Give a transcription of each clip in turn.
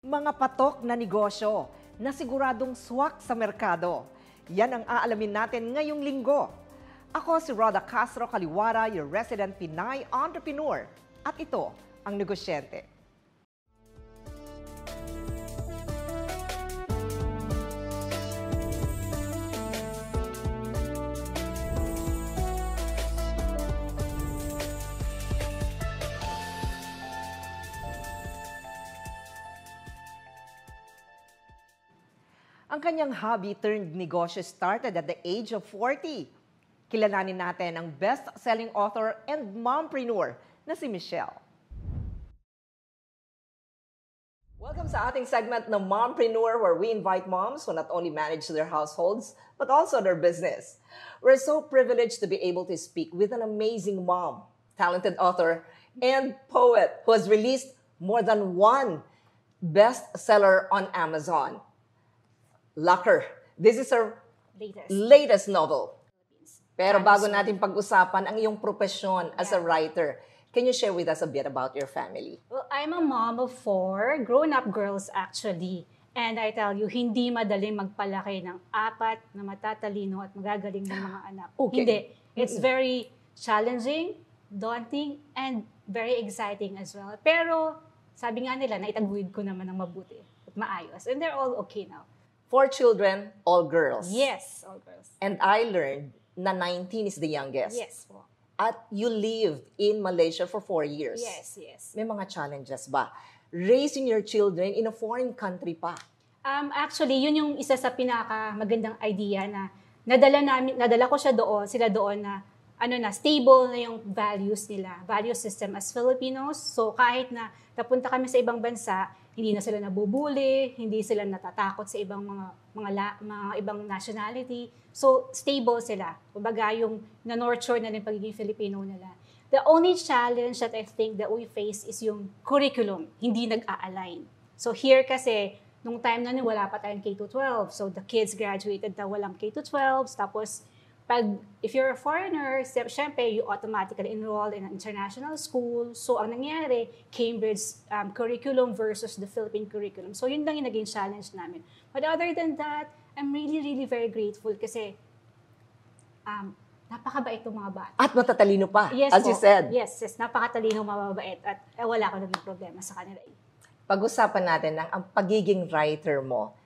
Mga patok na negosyo na siguradong swak sa merkado. Yan ang aalamin natin ngayong linggo. Ako si Roda Castro Kaliwara, your resident Pinay entrepreneur. At ito ang negosyente. Ang kanyang hobby turned negosyo started at the age of 40. Kilalanin natin ang best-selling author and mompreneur na si Michelle. Welcome sa ating segment ng Mompreneur, where we invite moms who not only manage their households but also their business. We're so privileged to be able to speak with an amazing mom, talented author, and poet who has released more than one bestseller on Amazon. Lucker. This is her latest novel. Pero bago natin pag-usapan ang iyong profesyon as a writer, can you share with us a bit about your family? Well, I'm a mom of 4 grown-up girls actually. And I tell you, hindi madaling magpalaki ng 4 na matatalino at magagaling ng mga anak. Okay. Hindi. It's very challenging, daunting, and very exciting as well. Pero sabi nga nila, naitaguyod ko naman ng mabuti at maayos. And they're all okay now. 4 children, all girls. Yes, all girls. And I learned na 19 is the youngest. Yes po. At you lived in Malaysia for 4 years. Yes, yes. May mga challenges ba? Raising your children in a foreign country pa. Actually, yun yung isa sa pinaka-magandang idea na nadala ko sila doon na stable na yung values nila, value system as Filipinos. So kahit na napunta kami sa ibang bansa, hindi na sila nabubuli, hindi sila natatakot sa ibang mga ibang nationality. So stable sila. Kumbaga yung na-nurture na rin pagiging Filipino nila. The only challenge that I think that we face is yung curriculum, hindi nag-a-align. So here kasi, nung time na wala pa tayong K-12. So the kids graduated na walang K-12. Tapos, if you're a foreigner, syempre, you automatically enroll in an international school. So, ang nangyari, Cambridge curriculum versus the Philippine curriculum. So, yun lang yung naging challenge namin. But other than that, I'm really, really very grateful kasi napakabait itong mga bata. At matatalino pa, yes, as you said. Yes, napakatalino, mababait. At wala ko naging problema sa kanila. Pag-usapan natin ang pagiging writer mo.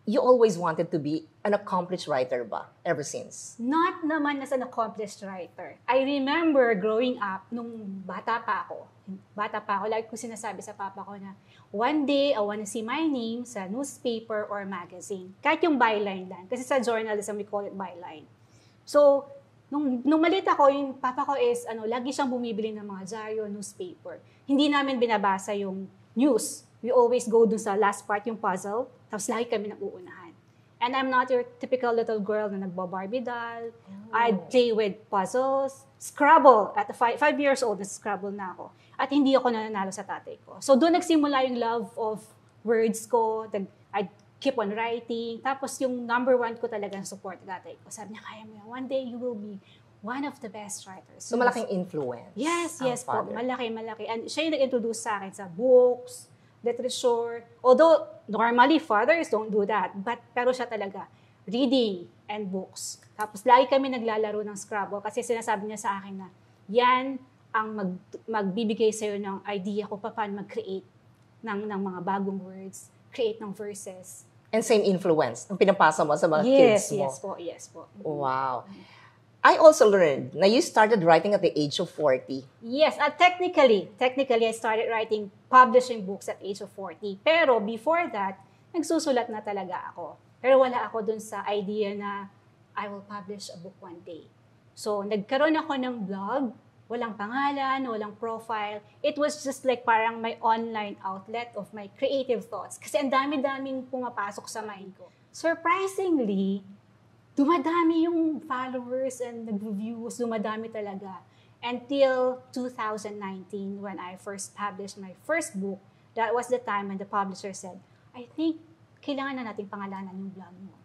You always wanted to be an accomplished writer ba? Ever since? Not naman as an accomplished writer. I remember growing up, nung bata pa ako, lagi ko sinasabi sa papa ko na, one day, I wanna see my name sa newspaper or magazine. Kahit yung byline lang. Kasi sa journalism, we call it byline. So, nung maliit ako, yung papa ko is, lagi siyang bumibili ng mga dyaryo, newspaper. Hindi namin binabasa yung news. We always go dun sa last part, yung puzzle, tapos lagi kami nag-uunahan. And I'm not your typical little girl na nagbo-Barbie doll. I play with puzzles, Scrabble. At 5 years old, na-Scrabble na ako. At hindi ako nananalo sa tatay ko. So doon nagsimula yung love of words ko. I keep on writing. Tapos yung number 1 ko talagang support tatay ko. Sabi niya, kaya mo yan. One day you will be one of the best writers. So malaking influence. Yes po. Malaki. And siya yung nag-introduce sa akin sa books, literature. Although, normally, fathers don't do that. Pero siya talaga, reading and books. Tapos, lagi kami naglalaro ng Scrabble kasi sinasabi niya sa akin na, yan ang magbibigay sa'yo ng idea kung paano mag-create ng mga bagong words, create ng verses. And same influence, ang pinapasa mo sa mga kids mo. Yes po. Wow. I also learned na you started writing at the age of 40. Yes, technically, I started publishing books at age of 40. Pero before that, nagsusulat na talaga ako. Pero wala ako dun sa idea na I will publish a book one day. So, nagkaroon ako ng blog, walang pangalan, walang profile. It was just like parang my online outlet of my creative thoughts. Kasi ang dami-daming pumapasok sa mind ko. Surprisingly, dumadami yung followers and nag-reviews, dumadami talaga. Until 2019, when I first published my first book, that was the time when the publisher said, I think kailangan na nating pangalanan yung blog mo.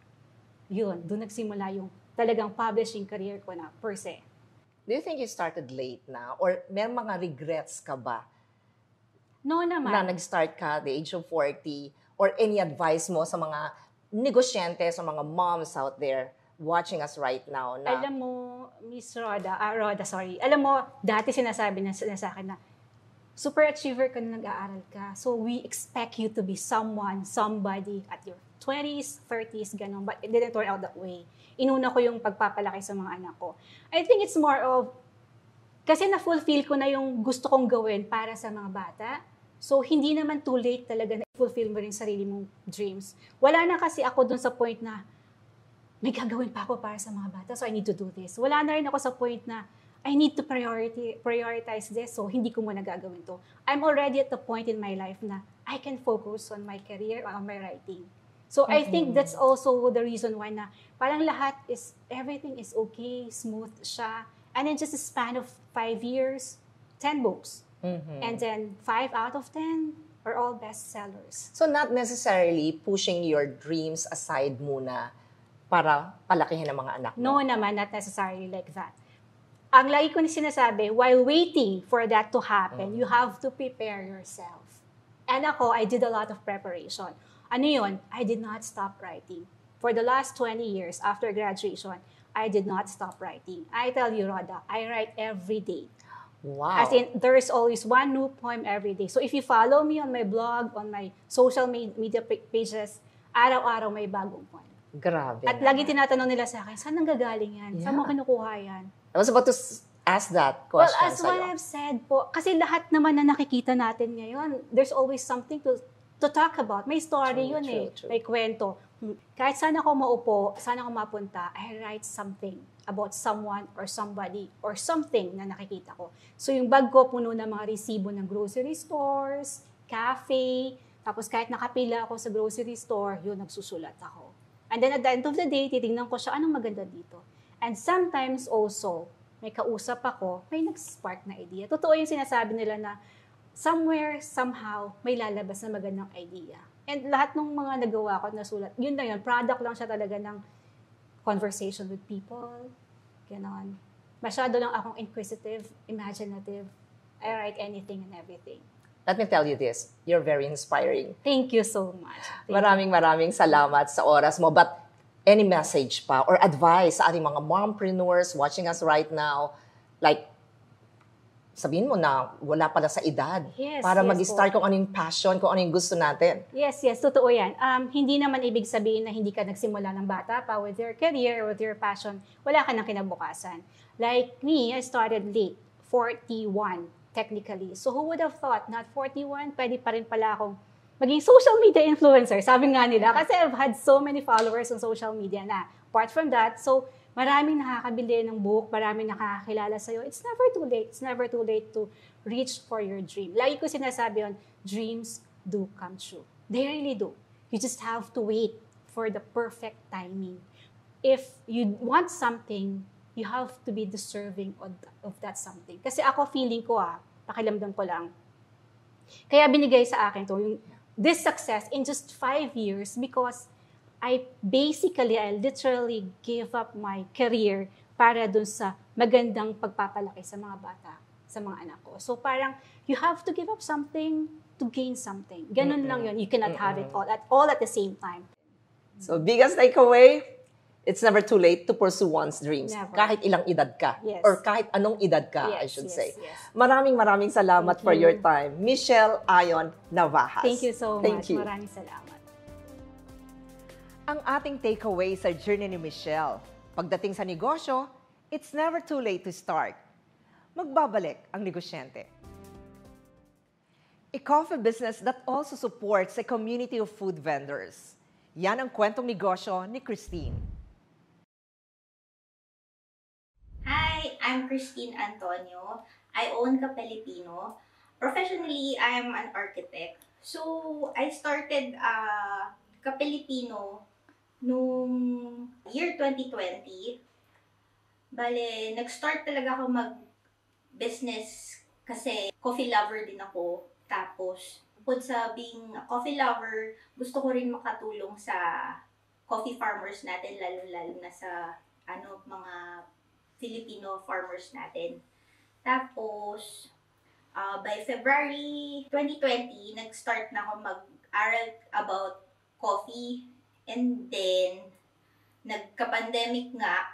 Yun, doon nagsimula yung talagang publishing career ko na per se. Do you think you started late na? Or may mga regrets ka ba No na naman. nag-start ka at the age of 40? Or any advice mo sa mga negosyante, sa mga moms out there watching us right now na Alam mo, Miss Roda, sorry. Alam mo, dati sinasabi na sa akin na, super achiever ka na nag-aaral ka. So we expect you to be someone, somebody at your 20s, 30s, ganun. But it didn't turn out that way. Inuna ko yung pagpapalaki sa mga anak ko. I think it's more of, kasi na-fulfill ko na yung gusto kong gawin para sa mga bata. So hindi naman too late talaga na fulfill mo rin sarili mong dreams. Wala na kasi ako dun sa point na, may gagawin pa ako para sa mga bata, so I need to do this. Wala na rin ako sa point na, I need to prioritize this, so hindi ko muna gagawin to. I'm already at the point in my life na I can focus on my career or on my writing. So I think that's also the reason why na parang everything is okay, smooth siya. And in just a span of 5 years, 10 books. And then 5 out of 10 are all bestsellers. So not necessarily pushing your dreams aside muna para palakihin ang mga anak mo? No naman, not necessarily like that. Ang lagi ko na sinasabi, while waiting for that to happen, you have to prepare yourself. And ako, I did a lot of preparation. Ano yun? I did not stop writing. For the last 20 years after graduation, I did not stop writing. I tell you, Roda, I write every day. Wow. As in, there is always one new poem every day. So if you follow me on my blog, on my social media pages, araw-araw may bagong poem. Grabe. At lagi tinatanong nila sa akin, saan nanggagaling yan? Saan mo kinukuha yan? I was about to ask that question Well, as sa'yo. what I've said po, kasi lahat naman na nakikita natin ngayon, there's always something to talk about. May story yun True. May kwento. Kahit saan ako maupo, saan ako mapunta, I write something about someone or somebody or something na nakikita ko. So yung bag ko puno ng mga resibo ng grocery stores, cafe, tapos kahit nakapila ako sa grocery store, yun, nagsusulat ako. And then at the end of the day, titingnan ko siya, anong maganda dito? And sometimes also, may kausap ako, may nag-spark na idea. Totoo yung sinasabi nila na somewhere, somehow, may lalabas na magandang idea. And lahat ng mga nagawa ko na sulat, yun na yun, product lang siya talaga ng conversation with people, ganon. Masyado lang akong inquisitive, imaginative. I write anything and everything. Let me tell you this, you're very inspiring. Thank you so much. Maraming salamat sa oras mo. But any message pa or advice sa ating mga mompreneurs watching us right now, like, sabihin mo na wala pala sa edad para mag-start kung ano yung passion, kung ano yung gusto natin. Yes, totoo yan. Hindi naman ibig sabihin na hindi ka nagsimula ng bata pa with your career, with your passion, wala ka ng kinabukasan. Like me, I started late, 41 technically. So who would have thought, not 41, pwede pa rin pala akong maging social media influencer. Sabi nga nila, kasi I've had so many followers on social media na. Apart from that, so maraming nakakabili ng book, maraming nakakakilala sa'yo. It's never too late. It's never too late to reach for your dream. Lagi ko sinasabi yun, dreams do come true. They really do. You just have to wait for the perfect timing. If you want something, you have to be deserving of that something. Kasi ako, feeling ko pakiramdam ko lang. Kaya binigay sa akin this success in just 5 years because I literally gave up my career para dun sa magandang pagpapalaki sa mga bata, sa mga anak ko. So parang, you have to give up something to gain something. Ganun lang yun. You cannot have it all at the same time. So biggest takeaway, it's never too late to pursue one's dreams. Never. Kahit ilang edad ka. Yes. Or kahit anong edad ka, I should say. Yes. Maraming salamat for your time. Michelle Ayon Navajas. Thank you so much. Thank you. Maraming salamat. Ang ating takeaway sa journey ni Michelle, pagdating sa negosyo, it's never too late to start. Magbabalik ang negosyante. A coffee business that also supports a community of food vendors. Yan ang kwentong negosyo ni Christine. Hi, I'm Christine Antonio. I own Kapelipino. Professionally, I am an architect. So, I started Kapelipino noong year 2020. Bale, nag-start talaga ako mag-business kasi coffee lover din ako. Tapos, bukod sa being a coffee lover, gusto ko rin makatulong sa coffee farmers natin, lalo-lalo na sa mga Filipino farmers natin. Tapos, By February 2020, nag-start na ako mag-aral about coffee. And then, nagka-pandemic nga.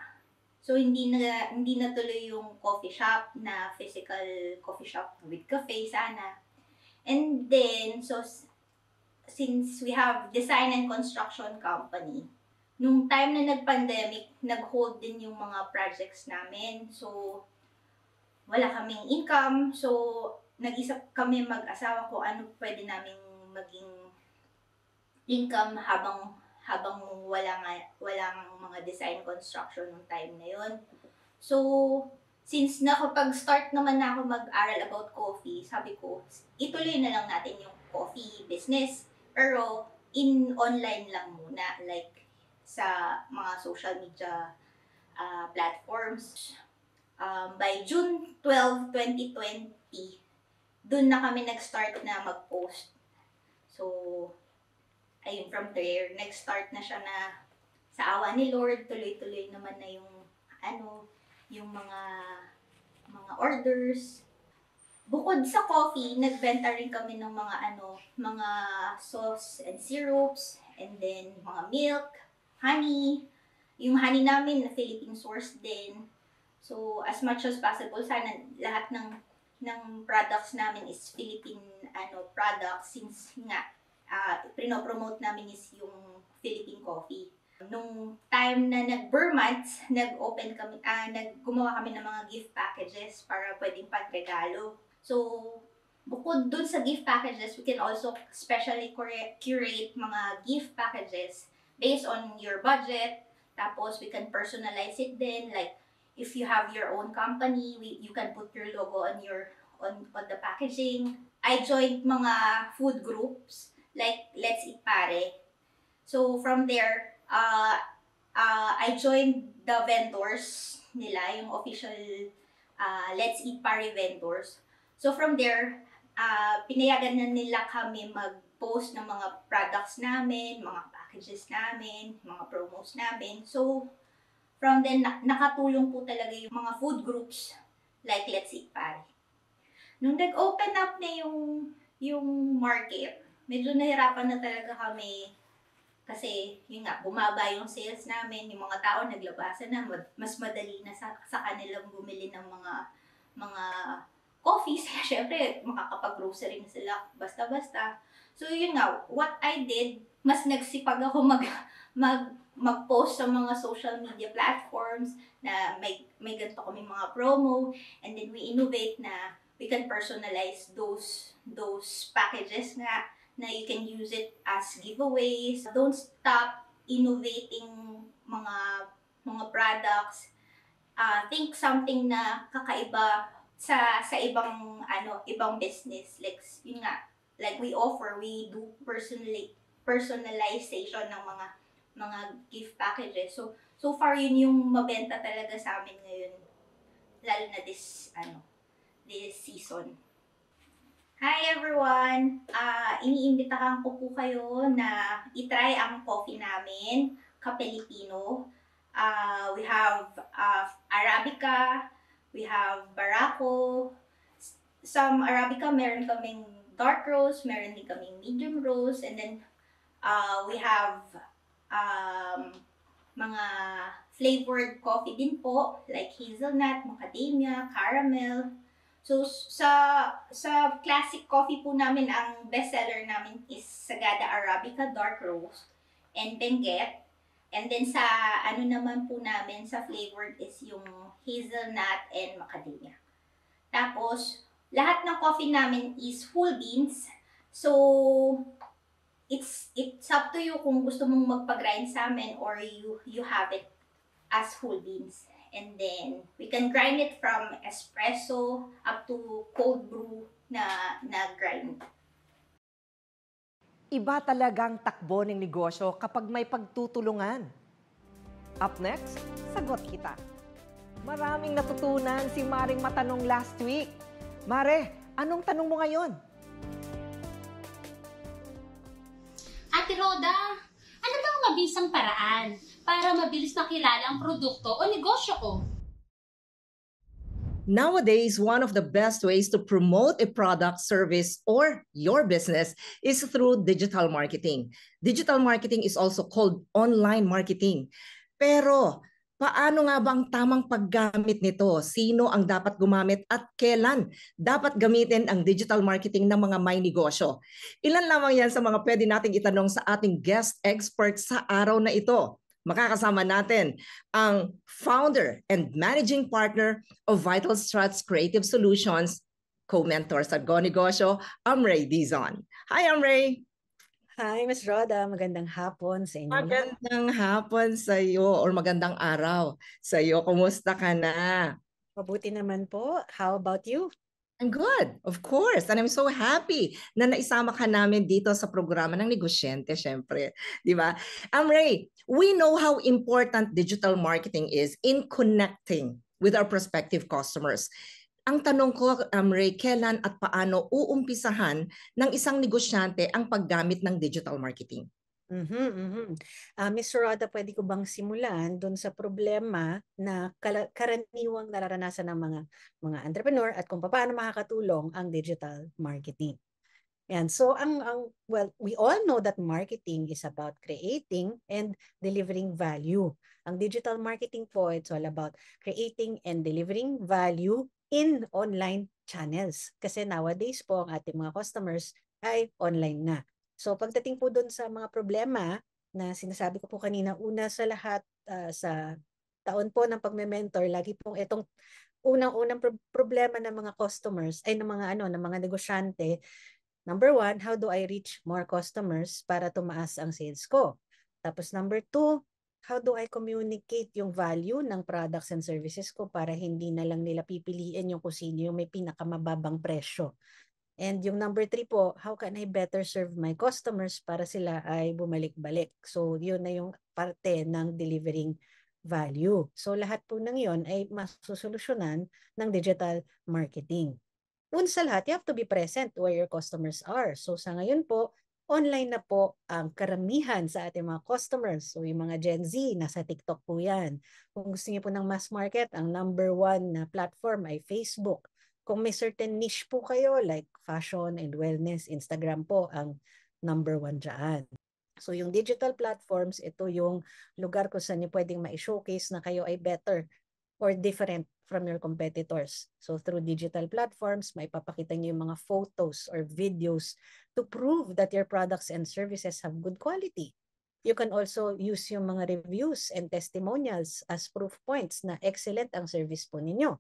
So, hindi na tuloy yung coffee shop na physical coffee shop with cafe sana. And then, so, since we have design and construction company, nung time na nag-pandemic, nag-hold din yung mga projects namin. So, wala kaming income. So, nag-isip kami mag-asawa ko ano pwede naming maging income habang walang mga design construction nung time na yun. So, since nakapag-start naman na ako mag-aral about coffee, sabi ko, ituloy na lang natin yung coffee business. Pero, in online lang muna, like sa mga social media platforms. By June 12, 2020, dun na kami nag-start na mag-post. So, ayun, from there, nag-start na siya na sa awa ni Lord, tuloy-tuloy naman na yung mga orders. Bukod sa coffee, nagbenta rin kami ng mga sauce and syrups, and then mga milk, honey. Yung honey namin na Philippine source din. So, as much as possible, sana lahat ng products namin is Philippine products, since nga pinopromote namin is yung Philippine coffee. Nung time na nag-Burr-months, gumawa kami ng mga gift packages para pwedeng pagregalo. So, bukod dun sa gift packages, we can also specially curate mga gift packages based on your budget. Tapos, we can personalize it din. Like, if you have your own company, you can put your logo on the packaging. I joined mga food groups like Let's Eat Pare. So from there, I joined the vendors nila, yung official Let's Eat Pare vendors. So from there, pinayagan na nila kami mag-post ng mga products namin, mga packages namin, mga promos namin. So from then, nakatulong po talaga yung mga food groups like Let's Eat Pare. Nung nag-open up na yung market, medyo nahirapan na talaga kami kasi yun nga, bumaba yung sales namin, yung mga tao naglabasan na, mas madali na sa kanilang bumili ng mga coffees. Syempre, makakapag-grocery na sila basta-basta. So yun nga, what I did, mas nagsipag ako mag-post sa mga social media platforms na may ganito kami mga promo, and then we innovate na we can personalize those packages nga na you can use it as giveaways. Don't stop innovating mga products. Think something na kakaiba sa ibang business. Like yun nga, like we do personalization ng mga gift packages. So far yun yung mabenta talaga sa amin ngayon, lalo na this season. Hi everyone! Iniimbitahan ko po kayo na itry ang coffee namin, Ka-Pilipino. We have Arabica, we have Barako. Some Arabica, meron kaming dark roast, meron din kaming medium roast, and then we have mga flavored coffee din po, like hazelnut, macadamia, caramel. So, sa classic coffee po namin, ang bestseller namin is Sagada Arabica Dark Roast and Benguet. And then sa naman po namin, sa flavored is yung hazelnut and macadamia. Tapos, lahat ng coffee namin is full beans. So, it's up to you kung gusto mong magpa-grind sa amin or you have it as full beans. And then, we can grind it from espresso up to cold brew na grind. Iba talagang takbo ng negosyo kapag may pagtutulungan. Up next, sagot kita. Maraming natutunan si Maring Matanong last week. Mare, anong tanong mo ngayon? Ate Roda, ano bang mabisang paraan para mabilis makilala ang produkto o negosyo ko? Nowadays, one of the best ways to promote a product, service, or your business is through digital marketing. Digital marketing is also called online marketing. Pero paano nga ba ang tamang paggamit nito? Sino ang dapat gumamit at kailan dapat gamitin ang digital marketing ng mga may negosyo? Ilan lamang yan sa mga pwede nating itanong sa ating guest expert sa araw na ito. Makakasama natin ang founder and managing partner of Vital Struts Creative Solutions, co-mentor sa Go Negosyo, Amray Dizon. Hi, Amray! Hi, Ms. Roda. Magandang hapon sa inyo lahat. Magandang hapon sa iyo or magandang araw sa iyo. Kumusta ka na? Mabuti naman po. How about you? I'm good, of course. And I'm so happy na naisama ka namin dito sa programa ng Negosyente, syempre. Di ba? Amray, we know how important digital marketing is in connecting with our prospective customers. Ang tanong ko, Amray, kailan at paano uumpisahan ng isang negosyante ang paggamit ng digital marketing? Ms. Roda, pwede ko bang simulan doon sa problema na karaniwang nararanasan ng mga entrepreneur at kung paano makakatulong ang digital marketing. And so well, we all know that marketing is about creating and delivering value. Ang digital marketing po, it's all about creating and delivering value in online channels. Kasi nowadays po, ang ating mga customers ay online na. So pagdating po doon sa mga problema na sinasabi ko po kanina, una sa lahat sa taon po ng pagme-mentor, lagi pong itong unang-unang problema ng mga customers ay ng mga negosyante. Number one, how do I reach more customers para tumaas ang sales ko? Tapos number two, how do I communicate yung value ng products and services ko para hindi na lang nila pipiliin yung kung sino yung may pinakamababang presyo. And yung number 3 po, how can I better serve my customers para sila ay bumalik-balik? So yun na yung parte ng delivering value. So lahat po ng yun ay masusolusyonan ng digital marketing. Una sa lahat, you have to be present where your customers are. So sa ngayon po, online na po ang karamihan sa ating mga customers. So yung mga Gen Z, nasa TikTok po yan. Kung gusto niyo po ng mass market, ang number 1 na platform ay Facebook. Kung may certain niche po kayo like fashion and wellness, Instagram po ang number 1 dyan. So yung digital platforms, ito yung lugar kung saan niyo pwedeng ma-showcase na kayo ay better or different from your competitors. So through digital platforms, maipapakita niyo yung mga photos or videos to prove that your products and services have good quality. You can also use yung mga reviews and testimonials as proof points na excellent ang service po ninyo.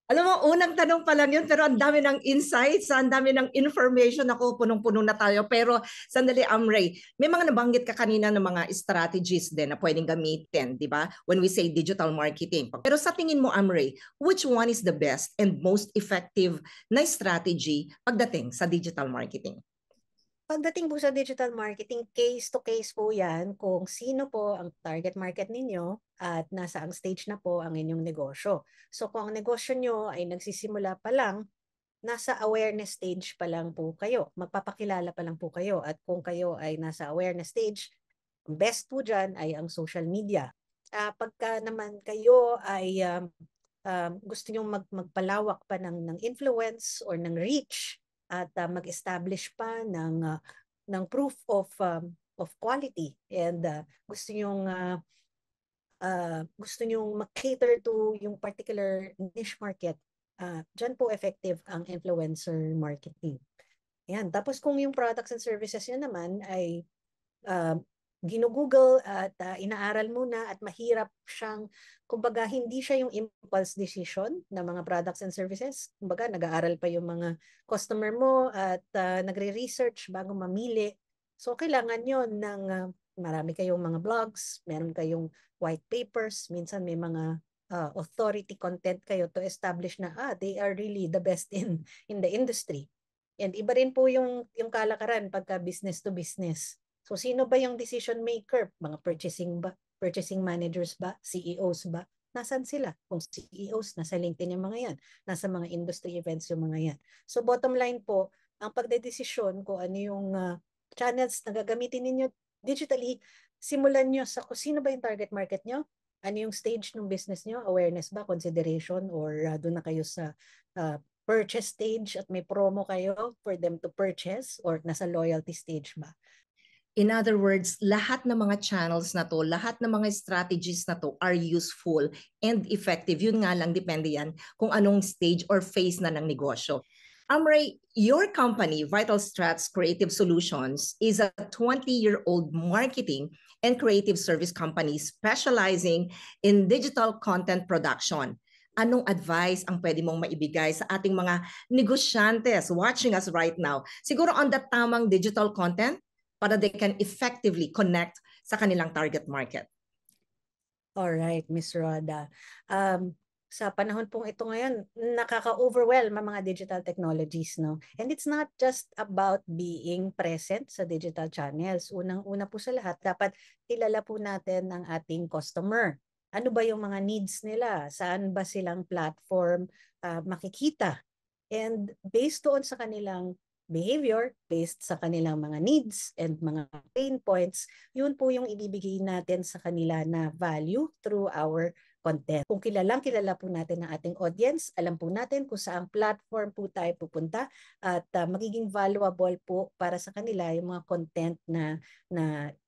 Alam mo, unang tanong pa lang yun, pero ang dami ng insights, ang dami ng information. Ako, punong-puno na tayo. Pero sandali, Amray, may mga nabanggit ka kanina ng mga strategies din na pwedeng gamitin, di ba? When we say digital marketing. Pero sa tingin mo, Amray, which one is the best and most effective na strategy pagdating sa digital marketing? Pagdating po sa digital marketing, case to case po yan kung sino po ang target market ninyo at nasa ang stage na po ang inyong negosyo. So kung ang negosyo nyo ay nagsisimula pa lang, nasa awareness stage pa lang po kayo. Magpapakilala pa lang po kayo. At kung kayo ay nasa awareness stage, best po dyan ay ang social media. Pagka naman kayo ay gusto nyo magpalawak pa ng influence or ng reach, at mag-establish pa ng proof of quality and gusto nyong mag-cater to yung particular niche market, dyan po effective ang influencer marketing. Yan. Tapos kung yung products and services nyo naman ay ginugoogle at inaaral muna at mahirap siyang, kumbaga hindi siya yung impulse decision ng mga products and services. Kumbaga nag-aaral pa yung mga customer mo at nagre-research bago mamili. So kailangan yon ng marami kayong mga blogs, meron kayong white papers, minsan may mga authority content kayo to establish na they are really the best in the industry. And iba rin po yung kalakaran pagka business to business. So sino ba yung decision maker? Mga purchasing managers ba? CEOs ba? Nasaan sila? Kung CEOs, nasa LinkedIn yung mga yan. Nasa mga industry events yung mga yan. So bottom line po, ang pagdedesisyon kung ano yung channels na gagamitin ninyo digitally, simulan nyo sa kung sino ba yung target market nyo Ano yung stage ng business nyo? Awareness ba, consideration, or doon na kayo sa purchase stage at may promo kayo for them to purchase, or nasa loyalty stage ba? In other words, lahat ng mga channels na to, lahat ng mga strategies na to are useful and effective. Yun nga lang, depende yan kung anong stage or phase na ng negosyo. Amray, your company, Vital Strats Creative Solutions, is a 20-year-old marketing and creative service company specializing in digital content production. Anong advice ang pwede mong maibigay sa ating mga negosyantes watching us right now? Siguro on the tamang digital content para they can effectively connect sa kanilang target market. All right, Miss Roda. Sa panahon pong ito ngayon, nakaka-overwhelm ang mga digital technologies, no? And it's not just about being present sa digital channels. Unang-una po sa lahat, dapat kilala po natin ang ating customer. Ano ba yung mga needs nila? Saan ba silang platform makikita? And based doon sa kanilang behavior, based sa kanilang mga needs and mga pain points, yun po yung ibibigay natin sa kanila na value through our content. Kung kilala po natin ang ating audience, alam po natin kung saang platform po tayo pupunta at magiging valuable po para sa kanila yung mga content na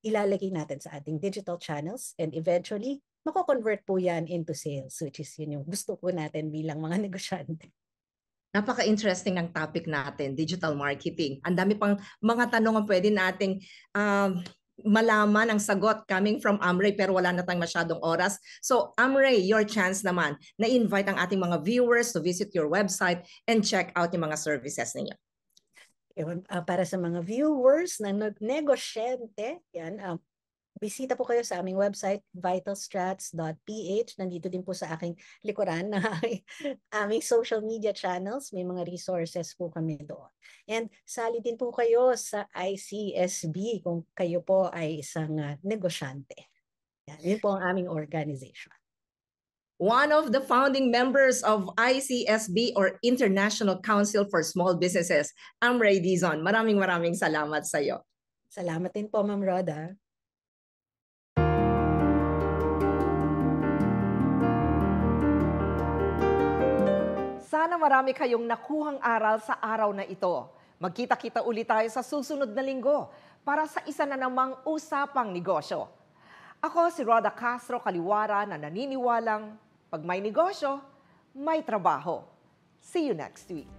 ilalagay natin sa ating digital channels, and eventually, mako-convert po yan into sales, which is yun yung gusto po natin bilang mga negosyante. Napaka-interesting ng topic natin, digital marketing. Ang dami pang mga tanong ang pwede nating malaman ang sagot coming from Amray, pero wala na tayong masyadong oras. So Amray, your chance naman na invite ang ating mga viewers to visit your website and check out yung mga services ninyo. Para sa mga viewers na negosyante, yan, bisita po kayo sa aming website, vitalstrats.ph. Nandito din po sa aking likuran na aming social media channels. May mga resources po kami doon. And sali din po kayo sa ICSB kung kayo po ay isang negosyante. Yan, yun po ang aming organization. One of the founding members of ICSB or International Council for Small Businesses, Amray Dizon. Maraming salamat sa iyo. Salamat din po, Ma'am Roda. Sana marami kayong nakuhang aral sa araw na ito. Magkita-kita ulit tayo sa susunod na linggo para sa isa na namang usapang negosyo. Ako si Roda Castro Kaliwara na naniniwalang pag may negosyo, may trabaho. See you next week.